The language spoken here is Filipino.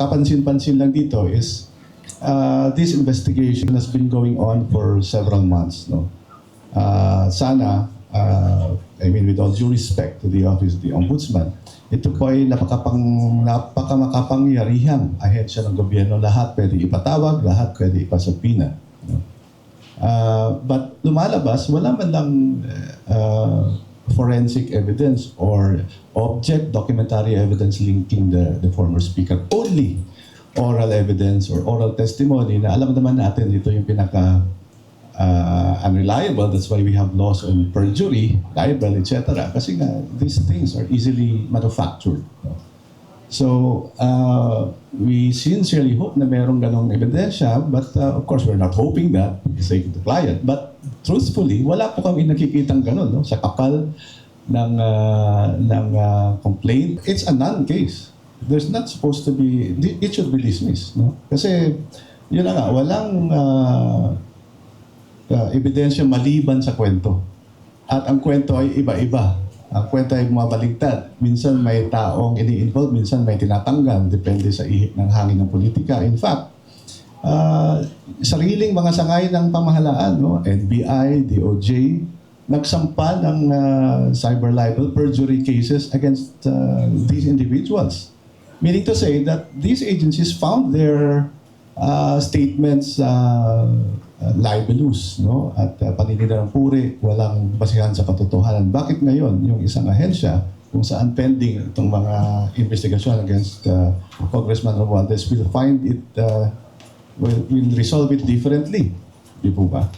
kapansin-pansin lang dito is this investigation has been going on for several months. No? Sana, I mean, with all due respect to the Office of the Ombudsman, ito po ay napakamakapangyarihang ahensya ng gobyerno. Lahat pwede ipatawag, lahat pwede ipasapina. No? But lumalabas, wala man lang forensic evidence or object documentary evidence linking the former speaker. Only oral evidence or oral testimony na alam naman natin ito yung pinaka unreliable. That's why we have laws on perjury, libel, etc. Kasi nga, these things are easily manufactured. So, we sincerely hope na merong ganong ebidensya, but of course, we're not hoping that because sake of the client. But truthfully, wala po kami nakikitang ganon, no? Sa kapal ng complaint. It's a non-case. There's not supposed to be, it should be dismissed. No? Kasi, yun na nga, walang ebidensya maliban sa kwento. At ang kwento ay iba-iba. Ang kwento ay bumabaligtad. Minsan may taong ini-involve, minsan may tinatanggal. Depende sa ihip ng hangin ng politika. In fact, sariling mga sangay ng pamahalaan, no? NBI, DOJ, nagsampa ng cyber libel, perjury cases against these individuals. Meaning to say that these agencies found their statements libelous, no? At paninira ng puri, walang basihan sa katotohanan. Bakit ngayon yung isang ahensya kung saan pending itong mga investigasyon against Congressman Romualdez will find it, will resolve it differently? Di po ba?